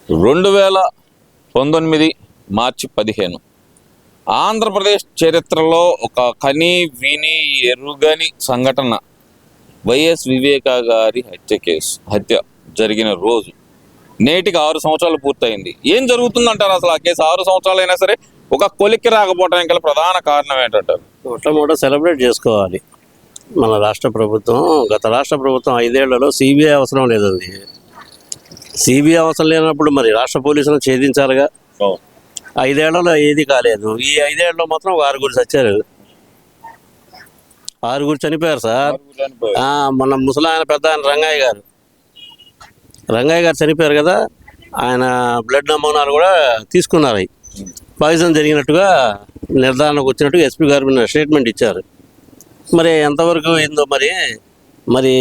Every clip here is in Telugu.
2019 మార్చి 15 ఆంధ్రప్రదేశ్ చరిత్రలో ఒక కని విని ఎరుగని సంఘటన వైఎస్ వివేక గారి హత్య జరిగిన రోజు. నేటికి 6 సంవత్సరాలు పూర్తయింది. ఏం జరుగుతుందంటారు అసలు? ఆ కేసు 6 సంవత్సరాలు అయినా సరే ఒక కొలిక్కి రాకపోవడానికి గల ప్రధాన కారణం ఏంటంటారు? మొట్టమొదట సెలబ్రేట్ చేసుకోవాలి. మన రాష్ట్ర ప్రభుత్వం, గత రాష్ట్ర ప్రభుత్వం 5 ఏళ్లలో సిబిఐ అవసరం లేదండి. సిబిఐ అవసరం లేనప్పుడు మరి రాష్ట్ర పోలీసులను ఛేదించాలిగా. 5 ఏళ్లలో ఏది కాలేదు. ఈ 5 ఏళ్లలో మాత్రం 6 చచ్చారు. 6 చనిపోయారు సార్. మన ముసలాయన పెద్ద ఆయన రంగయ్య గారు చనిపోయారు కదా. ఆయన బ్లడ్ నమూనాలు కూడా తీసుకున్నారు. పాయిజన్ జరిగినట్టుగా నిర్ధారణకు వచ్చినట్టుగా ఎస్పీ గారు స్టేట్మెంట్ ఇచ్చారు. మరి ఎంతవరకు ఏందో మరి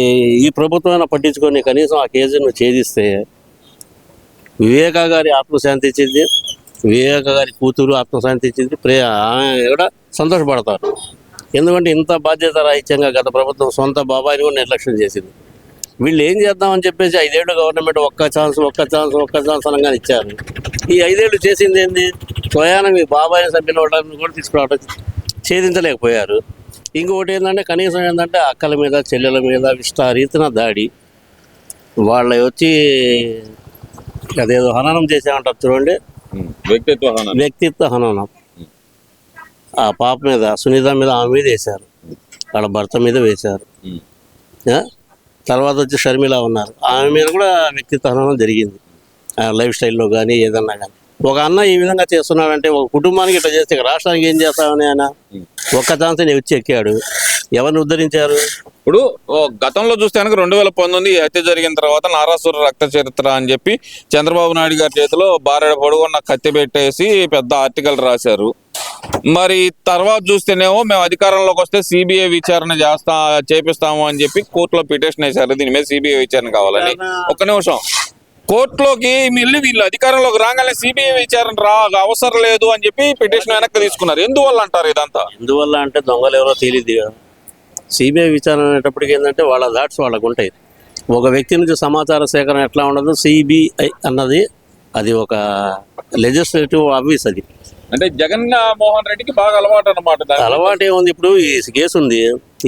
ఈ ప్రభుత్వం పట్టించుకొని కనీసం ఆ కేసును ఛేదిస్తే వివేక గారి ఆత్మశాంతి ఇచ్చింది, వివేక గారి కూతురు ఆత్మశాంతి ఇచ్చింది, ఆమె కూడా సంతోషపడతారు. ఎందుకంటే ఇంత బాధ్యత రాహిత్యంగా గత ప్రభుత్వం సొంత బాబాయిని కూడా నిర్లక్ష్యం చేసింది. వీళ్ళు ఏం చేద్దామని చెప్పేసి 5 ఏళ్ళు గవర్నమెంట్ ఒక్క ఛాన్స్ అనగా ఇచ్చారు. ఈ 5 ఏళ్ళు చేసింది ఏంది? స్వయాన మీ బాబాయిని సభ్యుల వాళ్ళని కూడా తీసుకురావడం ఛేదించలేకపోయారు. ఇంకొకటి ఏంటంటే కనీసం ఏంటంటే అక్కల మీద చెల్లెల మీద విస్తారీతన దాడి, వాళ్ళ వచ్చి అదేదో హననం చేసామంటారు చూడండి, వ్యక్తిత్వ హననం. ఆ పాప మీద, సునీత మీద, ఆమె మీద వేశారు, వాళ్ళ భర్త మీద వేశారు. తర్వాత వచ్చి షర్మిల ఉన్నారు, ఆమె మీద కూడా వ్యక్తిత్వ హననం జరిగింది. లైఫ్ స్టైల్లో కానీ ఏదన్నా కానీ. ఒక అన్న ఈ విధంగా చేస్తున్నాడంటే ఒక కుటుంబానికి ఇట్లా చేస్తే రాష్ట్రానికి ఏం చేస్తామని ఆయన ఒక్క ఛాన్స్ వచ్చి ఎక్కాడు. ఎవరిని ఉద్ధరించారు? ఇప్పుడు గతంలో చూస్తే కనుక 2019 హత్య జరిగిన తర్వాత నారాసుర రక్త చరిత్ర అని చెప్పి చంద్రబాబు నాయుడు గారి చేతిలో బారెడ పొడుగున్న కత్తి పెట్టేసి పెద్ద ఆర్టికల్ రాశారు. మరి తర్వాత చూస్తేనేమో మేము అధికారంలోకి వస్తే సిబిఐ విచారణ చేపిస్తాము అని చెప్పి కోర్టులో పిటిషన్ వేశారు. దీని మీద సిబిఐ విచారణ కావాలని. ఒక్క నిమిషం, కోర్టులోకి వీళ్ళు అధికారంలోకి రాగానే సిబిఐ విచారణ అవసరం లేదు అని చెప్పి పిటిషన్ వెనక్కి తీసుకున్నారు. ఎందువల్ల అంటారు ఇదంతా? ఎందువల్ల అంటే దొంగలు ఎవరో తెలియదు. సిబిఐ విచారణ అనేటప్పటికి ఏంటంటే వాళ్ళ దాట్స్ వాళ్ళకు ఉంటాయి. ఒక వ్యక్తి నుంచి సమాచార సేకరణ ఎట్లా ఉండదు, సిబిఐ అన్నది అది ఒక లెజిస్లేటివ్ ఆఫీస్. అది అంటే జగన్మోహన్ రెడ్డికి బాగా అలవాటు అన్నమాట. అలవాటు ఏముంది? ఇప్పుడు ఈ కేసు ఉంది,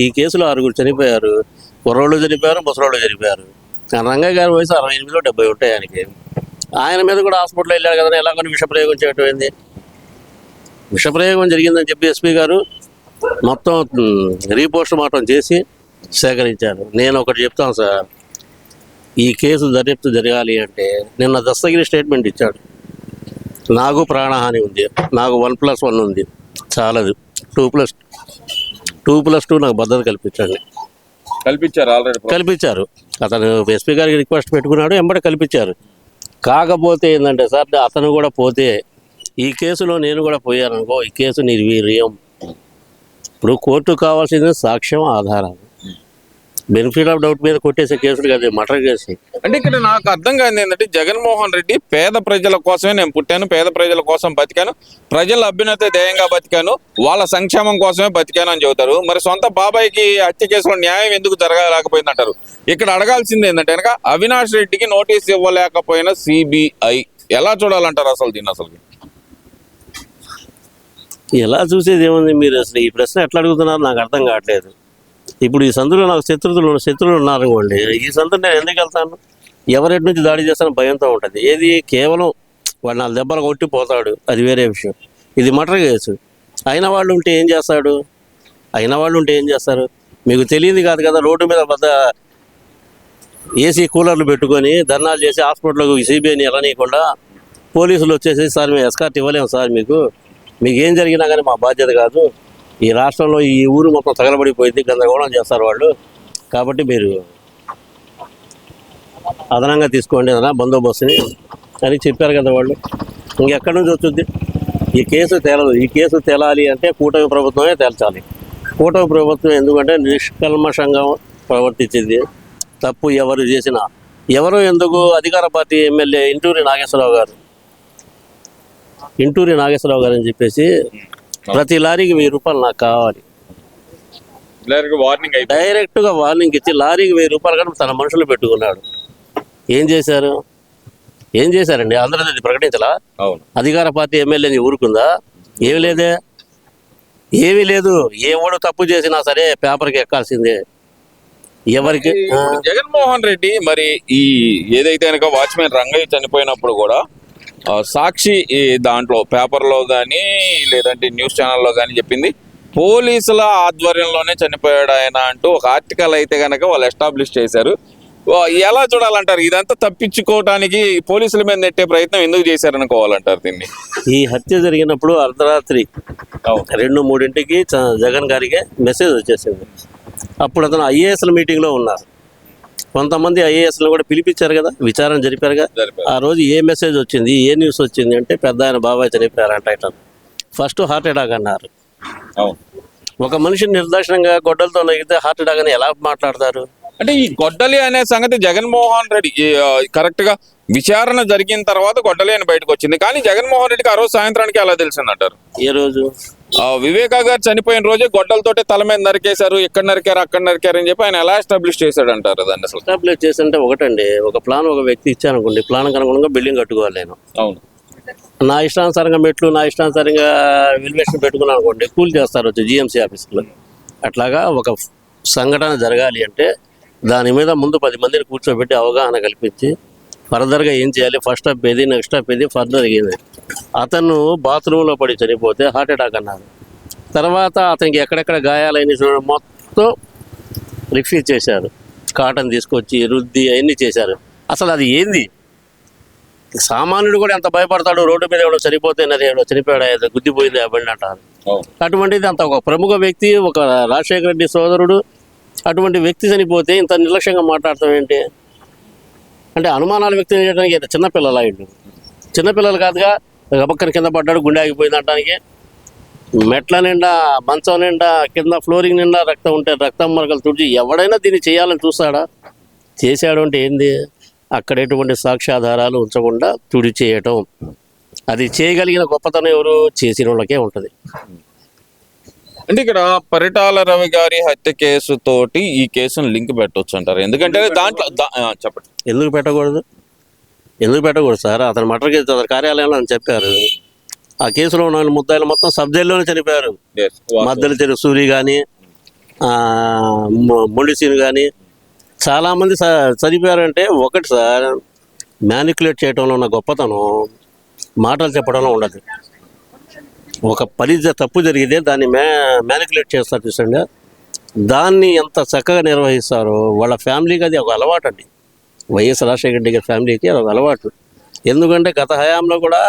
ఈ కేసులో 6 చనిపోయారు. కుర్రోళ్ళు చనిపోయారు, ముసలోళ్ళు చనిపోయారు. రంగయ్య గారి వయసు 68 70 ఉంటాయి ఆయనకి. ఆయన మీద కూడా హాస్పిటల్ వెళ్ళాడు కదా. ఎలాగని విషప్రయోగం చేయటమైంది. విషప్రయోగం జరిగిందని చెప్పి ఎస్పీ గారు మొత్తం రీపోస్ట్ మార్టం చేసి సేకరించారు. నేను ఒకటి చెప్తాను సార్, ఈ కేసు దర్యాప్తు జరగాలి అంటే నిన్న దస్తగిరి స్టేట్మెంట్ ఇచ్చాడు. నాకు ప్రాణహాని ఉంది, నాకు 1+1 ఉంది, చాలదు 2+2 నాకు భద్రత కల్పించారు. అతను ఎస్పీ గారికి రిక్వెస్ట్ పెట్టుకున్నాడు, ఎంబడి కల్పించారు. కాకపోతే ఏంటంటే సార్, అతను కూడా పోతే ఈ కేసులో నేను కూడా పోయాననుకో, ఈ కేసు నిర్వీర్యం. ఇప్పుడు కోర్టుకు కావాల్సింది సాక్ష్యం, ఆధారాలు. బెనిఫిట్ ఆఫ్ డౌట్ మీద కొట్టేసే కేసులు కదా మర్డర్ కేసు. అంటే ఇక్కడ నాకు అర్థం కాదు ఏంటంటే, జగన్మోహన్ రెడ్డి పేద ప్రజల కోసమే నేను పుట్టాను, పేద ప్రజల కోసం బతికాను, ప్రజల అభ్యున్నతి ధ్యేయంగా బతికాను, వాళ్ళ సంక్షేమం కోసమే బతికాను అని చెబుతారు. మరి సొంత బాబాయికి హత్య కేసులో న్యాయం ఎందుకు జరగలేకపోయింది అంటారు? ఇక్కడ అడగాల్సింది ఏంటంటే కనుక అవినాష్ రెడ్డికి నోటీస్ ఇవ్వలేకపోయిన సిబిఐ ఎలా చూడాలంటారు అసలు దీన్ని? అసలు ఎలా చూసేది ఏముంది? మీరు అసలు ఈ ప్రశ్న ఎట్లా అడుగుతున్నారు నాకు అర్థం కావట్లేదు. ఇప్పుడు ఈ సందులో నాకు శత్రువులు ఉన్నారనుకోండి, ఈ సందులో నేను ఎందుకు వెళ్తాను? ఎవరెటి నుంచి దాడి చేస్తానో భయంతో ఉంటుంది. ఏది కేవలం వాడు 4 దెబ్బలు కొట్టిపోతాడు, అది వేరే విషయం. ఇది మర్డర్ కేసు. అయిన వాళ్ళు ఉంటే ఏం చేస్తారు? మీకు తెలియదు కాదు కదా. రోడ్డు మీద పెద్ద ఏసీ కూలర్లు పెట్టుకొని ధర్నాలు చేసి హాస్పిటల్కి సిబిఐని వెళ్ళనీయకుండా పోలీసులు వచ్చేసి, సార్ మేము ఎస్కార్ట్ ఇవ్వలేము సార్, మీకు ఏం జరిగినా కానీ మా బాధ్యత కాదు, ఈ రాష్ట్రంలో ఈ ఊరు మొత్తం తగలబడిపోయింది, గందరగోళం చేస్తారు వాళ్ళు, కాబట్టి మీరు అదనంగా తీసుకోండి బందోబస్తుని అని చెప్పారు కదా వాళ్ళు. ఇంకెక్కడి నుంచి వచ్చింది? ఈ కేసు తేలదు. ఈ కేసు తేలాలి అంటే కూటమి ప్రభుత్వమే తేల్చాలి. కూటమి ప్రభుత్వం ఎందుకంటే నిష్కల్మషంగా ప్రవర్తించింది. తప్పు ఎవరు చేసినా, ఎందుకు అధికార పార్టీ ఎమ్మెల్యే ఇంటూరి నాగేశ్వరరావు గారు అని చెప్పేసి ప్రతి లారీకి 1000 రూపాయలు నాకు కావాలి, డైరెక్ట్గా వార్నింగ్ ఇచ్చి లారీకి 1000 రూపాయలు కానీ తన మనుషులు పెట్టుకున్నాడు. ఏం చేశారు? ఏం చేశారండి? ఆంధ్రజ్యోతి ప్రకటించలా? అవును. అధికార పార్టీ ఎమ్మెల్యేని ఊరుకుందా? ఏమి లేదే, ఏమీ లేదు. ఎవడు తప్పు చేసినా సరే పేపర్కి ఎక్కాల్సిందే. ఎవరికి ఇప్పుడు జగన్మోహన్ రెడ్డి మరి ఈ ఏదైతే కనుక వాచ్మెన్ రంగయ్య చనిపోయినప్పుడు కూడా సాక్షి ఈ దాంట్లో పేపర్లో కానీ లేదంటే న్యూస్ ఛానల్లో కానీ చెప్పింది పోలీసుల ఆధ్వర్యంలోనే చనిపోయాడు ఆయన అంటూ ఒక ఆర్టికల్ అయితే కనుక వాళ్ళు ఎస్టాబ్లిష్ చేశారు. ఎలా చూడాలంటారు? ఇదంతా తప్పించుకోవడానికి పోలీసుల మీద నెట్టే ప్రయత్నం ఎందుకు చేశారనుకోవాలంటారు దీన్ని? ఈ హత్య జరిగినప్పుడు అర్ధరాత్రి 2-3 జగన్ గారికి మెసేజ్ వచ్చేసింది. అప్పుడు అతను ఐఏఎస్ల మీటింగ్లో ఉన్నారు. కొంతమంది ఐఏఎస్లు కూడా పిలిపించారు కదా, విచారణ జరిపారుగా. ఆ రోజు ఏ మెసేజ్ వచ్చింది, ఏ న్యూస్ వచ్చింది అంటే పెద్ద ఆయన బాబాయ్ చనిపోయారంట. ఇట్లా ఫస్ట్ హార్ట్ అటాక్ అన్నారు. ఒక మనిషిని నిర్దాక్షిణంగా గొడ్డలతో నగితే హార్ట్ అటాక్ అని ఎలా మాట్లాడతారు? అంటే ఈ గొడ్డలి అనే సంగతి జగన్మోహన్ రెడ్డి కరెక్ట్ గా విచారణ జరిగిన తర్వాత గొడ్డలి అని బయటకు వచ్చింది. కానీ జగన్మోహన్ రెడ్డికి ఆ రోజు సాయంత్రానికి అలా తెలిసిందంటారు. ఏ రోజు? వివేకా గారు చనిపోయిన రోజే గొడ్డలతోటే తల మీద నరికేశారు, ఎక్కడ నరికారు అక్కడ నరికారు అని చెప్పి ఆయన ఎలా ఎస్టాబ్లిష్ చేశాడు అంటారు దాన్ని? అసలు ఎస్టాబ్లిష్ చేస్తుంటే ఒకటండి, ఒక ప్లాన్ ఒక వ్యక్తి ఇచ్చానుకోండి, ప్లాన్ అనుగుణంగా బిల్డింగ్ కట్టుకోవాలి. నేను అవును నా ఇష్టానుసారంగా మెట్లు, నా ఇష్టానుసారంగా ఎలివేషన్ పెట్టుకున్నాను అనుకోండి, కూల్ చేస్తారు వచ్చి జిఎంసీ ఆఫీసులో. అట్లాగా ఒక సంఘటన జరగాలి అంటే దాని మీద ముందు 10 మందిని కూర్చోబెట్టి అవగాహన కల్పించి ఫర్దర్గా ఏం చేయాలి, ఫస్ట్ స్టెప్ ఏది, నెక్స్ట్ స్టెప్ ఏది, ఫర్దర్ ఏది. అతను బాత్రూంలో పడి చనిపోతే హార్ట్ అటాక్ అన్నారు. తర్వాత అతనికి ఎక్కడెక్కడ గాయాలైన మొత్తం రిఫ్యూజ్ చేశారు. కాటన్ తీసుకొచ్చి రుద్ది అవన్నీ చేశారు. అసలు అది ఏంది? సామాన్యుడు కూడా ఎంత భయపడతాడు? రోడ్డు మీద ఎవడో చనిపోతే ఎవడో చనిపోయాడు, గుద్దిపోయింది అవ్వండి అంటారు. అటువంటిది అంత ఒక ప్రముఖ వ్యక్తి, ఒక రాజశేఖర రెడ్డి సోదరుడు, అటువంటి వ్యక్తి చనిపోతే ఇంత నిర్లక్ష్యంగా మాట్లాడతాం ఏంటి? అంటే అనుమానాలు వ్యక్తం చేయడానికి చిన్నపిల్లలు అయ్యిండు. చిన్నపిల్లలు కాదుగా, గబక్కన కింద పడ్డాడు గుండె ఆగిపోయింది అంటానికి. మెట్ల నిండా, మంచం నిండా, కింద ఫ్లోరింగ్ నిండా రక్తం ఉంటే రక్తం మరకలు తుడిచి ఎవడైనా దీన్ని చేయాలని చూస్తాడా? చేశాడు అంటే ఏంది? అక్కడ ఎటువంటి సాక్ష్యాధారాలు ఉంచకుండా తుడి చేయటం. అది చేయగలిగిన గొప్పతనం ఎవరు? చేసిన వాళ్ళకే ఉంటుంది. అంటే ఇక్కడ పరిటాల రవి గారి హత్య కేసుతోటి ఈ కేసును లింక్ పెట్టవచ్చు అంటారు. ఎందుకంటే దాంట్లో చెప్పండి. ఎందుకు పెట్టకూడదు? ఎందుకు పెట్టకూడదు సార్? అతను మర్డర్ కేసు అతని కార్యాలయంలో అని చెప్పారు. ఆ కేసులో ఉన్న ముద్దాయిలు మొత్తం సబ్ జైల్లోనే చనిపోయారు. మద్దెల చెరువు సూరి కానీ, మొండిసీను కానీ చాలామంది చనిపోయారంటే ఒకటి సార్, మ్యానికులేట్ చేయడంలో ఉన్న గొప్పతనం మాటలు చెప్పడంలో ఉండదు. ఒక పని తప్పు జరిగితే దాన్ని మ్యానికులేట్ చేస్తారు చూసండి, దాన్ని ఎంత చక్కగా నిర్వహిస్తారో. వాళ్ళ ఫ్యామిలీకి అది ఒక అలవాటు అండి. వైఎస్ రాజశేఖర రెడ్డి గారి ఫ్యామిలీకి అది ఒక అలవాటు. ఎందుకంటే గత హయాంలో కూడా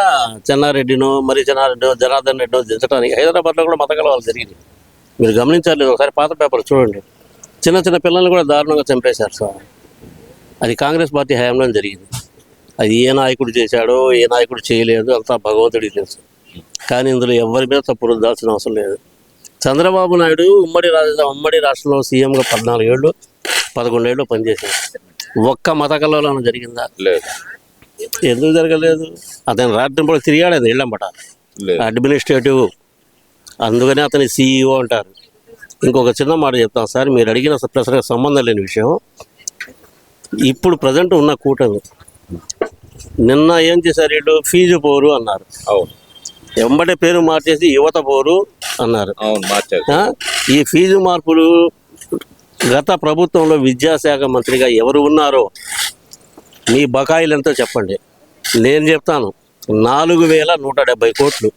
చెన్నారెడ్డినో, మరి చెన్నారెడ్డినో, జనార్దన్ రెడ్డినో దించడానికి హైదరాబాద్లో కూడా మత కలవాలు జరిగింది. మీరు గమనించలేదు? ఒకసారి పాత పేపర్ చూడండి. చిన్న చిన్న పిల్లల్ని కూడా దారుణంగా చంపేశారు సార్. అది కాంగ్రెస్ పార్టీ హయాంలో జరిగింది. అది ఏ నాయకుడు చేశాడో, ఏ నాయకుడు చేయలేదు, అంతా భగవంతుడికి తెలుసు. కానీ ఇందులో ఎవరి మీద తప్పు రుద్దాల్సిన అవసరం లేదు. చంద్రబాబు నాయుడు ఉమ్మడి రాష్ట్రంలో సీఎంగా 14 ఏళ్ళు 11 ఏళ్ళు పనిచేశాడు. ఒక్క మత కలవరం జరిగిందా? లేదు. ఎందుకు జరగలేదు? అతను రాత్రింపుడు తిరిగాడు, అది ఇళ్ళంబట అడ్మినిస్ట్రేటివ్, అందుకనే అతని CEO అంటారు. ఇంకొక చిన్న మాట చెప్తాను సార్, మీరు అడిగిన ప్రశ్నకు సంబంధం లేని విషయం. ఇప్పుడు ప్రజెంట్ ఉన్న కూటమి నిన్న ఏం చేశారు? వీళ్ళు ఫీజు పోరు అన్నారు. అవును. ఎంబడే పేరు మార్చేసి యువత పోరు అన్నారు. అవును, మార్చారు. ఈ ఫీజు మార్పులు గత ప్రభుత్వంలో విద్యాశాఖ మంత్రిగా ఎవరు ఉన్నారో మీ బకాయిలు ఎంతో చెప్పండి. నేను చెప్తాను, 4170 కోట్లు.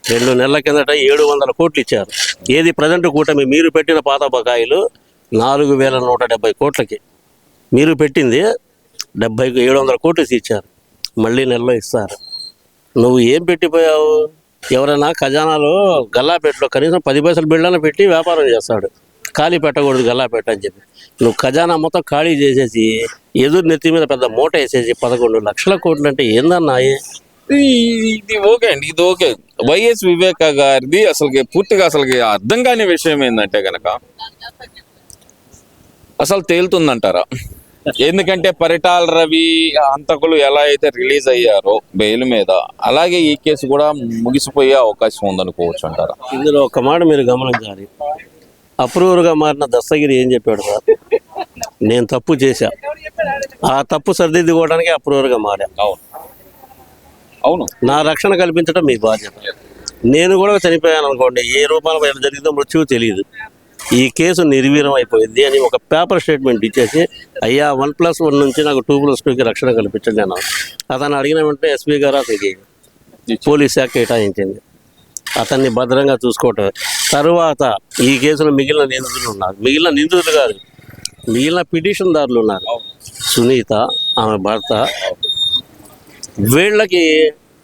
2 నెలల కిందట 700 కోట్లు ఇచ్చారు. ఏది ప్రజెంట్ కూటమి మీరు పెట్టిన పాత బకాయిలు 4170 కోట్లకి. మీరు పెట్టింది 700 కోట్లు ఇచ్చారు. మళ్ళీ నెలలో ఇస్తారు. నువ్వు ఏం పెట్టిపోయావు? ఎవరైనా ఖజానాలో గల్లాపెట్టలో కనీసం 10 పైసలు బిళ్ళను పెట్టి వ్యాపారం చేస్తాడు. ఖాళీ పెట్టకూడదు గల్లాపెట్ట అని చెప్పి నువ్వు ఖజానా మొత్తం ఖాళీ చేసేసి ఎదురు నెత్తి మీద పెద్ద మూట వేసేసి 11 లక్షల కోట్లు అంటే ఏందన్నా? ఇది ఓకే అండి, ఇది ఓకే. వైఎస్ వివేకా గారిది అసలుకి పూర్తిగా అసలుకి అర్థం కాని విషయం ఏంటంటే కనుక అసలు తేలుతుందంటారా? ఎందుకంటే పరిటాల రవి హంతకులు ఎలా అయితే రిలీజ్ అయ్యారో బెయిల్ మీద, అలాగే ఈ కేసు కూడా ముగిసిపోయే అవకాశం ఉందనుకోవచ్చు అంటారా? ఇందులో ఒక మాట మీరు గమనించాలి. అప్రూవర్గా మారిన దస్తగిరి ఏం చెప్పాడు సార్? నేను తప్పు చేశా, ఆ తప్పు సరిదిద్దుకోవడానికి అప్రూవర్గా మారా. అవును అవును నా రక్షణ కల్పించడం మీ బాధ్యత. నేను కూడా చనిపోయాను అనుకోండి, ఏ రూపాయలు ఎలా జరిగిందో మృత్యువు తెలియదు. ఈ కేసు నిర్వీర్యం అయిపోయింది అని ఒక పేపర్ స్టేట్మెంట్ ఇచ్చేసి, అయ్యా 1+1 నుంచి నాకు 2+2కి రక్షణ కల్పించండి అన్నాను. అతను అడిగిన వెంటనే ఎస్పీ గారు అతనికి పోలీస్ శాఖ కేటాయించింది. అతన్ని భద్రంగా చూసుకోవటం. తర్వాత ఈ కేసులో మిగిలిన నిందితులు ఉన్నారు, మిగిలిన నిందితులు కాదు, మిగిలిన పిటిషన్దారులు ఉన్నారు. సునీత, ఆమె భర్త, వీళ్ళకి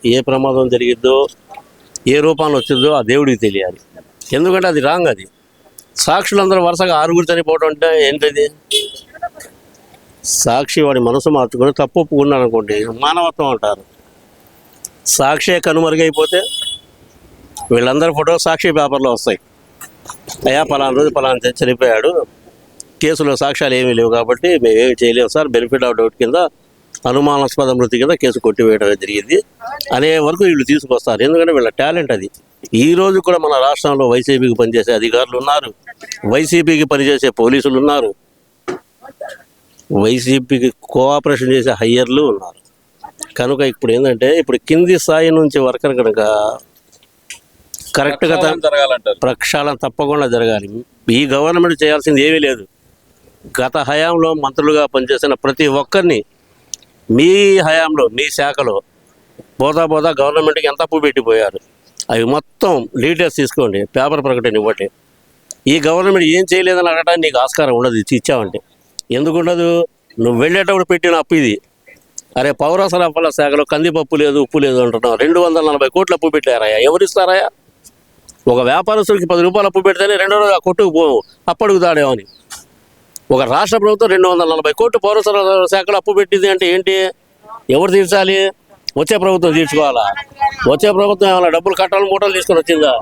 ఏ ప్రమాదం జరిగిద్దో, ఏ రూపంలో వచ్చిందో ఆ దేవుడికి తెలియాలి. ఎందుకంటే అది రాంగ్. అది సాక్షులందరూ వరుసగా 6 చనిపోవడం అంటే ఏంటది? సాక్షి వాడి మనసు మార్చుకొని తప్పు ఒప్పుకున్నాను అనుకోండి, మానవత్వం అంటారు. సాక్షి కనుమరుగైపోతే వీళ్ళందరి ఫోటో సాక్షి పేపర్లో వస్తాయి. అయ్యా పలానా రోజు పలానా చనిపోయాడు, కేసులో సాక్ష్యాలు ఏమీ లేవు కాబట్టి మేమేమి చేయలేము సార్, బెనిఫిట్ ఆఫ్ డౌట్ కింద, అనుమానాస్పద మృతి కింద కేసు కొట్టివేయడం జరిగింది అనే వరకు వీళ్ళు తీసుకొస్తారు. ఎందుకంటే వీళ్ళ టాలెంట్ అది. ఈ రోజు కూడా మన రాష్ట్రంలో వైసీపీకి పనిచేసే అధికారులు ఉన్నారు, వైసీపీకి పనిచేసే పోలీసులు ఉన్నారు, వైసీపీకి కోఆపరేషన్ చేసే హయ్యర్లు ఉన్నారు. కనుక ఇప్పుడు ఏంటంటే, ఇప్పుడు కింది స్థాయి నుంచి వర్కర్ కనుక కరెక్ట్గా జరగాలంటారు. ప్రక్షాళన తప్పకుండా జరగాలి. ఈ గవర్నమెంట్ చేయాల్సింది ఏమీ లేదు. గత హయాంలో మంత్రులుగా పనిచేసిన ప్రతి ఒక్కరిని మీ హయాంలో మీ శాఖలో పోతా గవర్నమెంట్కి ఎంత అప్పు పెట్టిపోయారు, అవి మొత్తం డీటెయిల్స్ తీసుకోండి, పేపర్ ప్రకటన ఇవ్వండి. ఈ గవర్నమెంట్ ఏం చేయలేదని అడగడానికి నీకు ఆస్కారం ఉండదు ఇచ్చావంటే. ఎందుకు ఉండదు? నువ్వు వెళ్ళేటప్పుడు పెట్టిన అప్పు ఇది. అరే పౌర సరఫరాల శాఖలో కందిపప్పు లేదు, ఉప్పు లేదు అంటున్నావు. 240 కోట్లు అప్పు పెట్టారయ్యా, ఎవరిస్తారయ్యా? ఒక వ్యాపారస్తుడికి 10 రూపాయలు అప్పు పెడితేనే రెండో రోజు ఆ కొట్టుకు అప్పడుగుతాడేమని. ఒక రాష్ట్ర ప్రభుత్వం 240 కోట్లు పౌర సరఫరాల శాఖలో అప్పు పెట్టింది అంటే ఏంటి? ఎవరు తీర్చాలి? వచ్చే ప్రభుత్వం తీర్చుకోవాలా? వచ్చే ప్రభుత్వం ఏమైనా డబ్బులు కట్టాలి మూటలు తీసుకొని వచ్చిందా?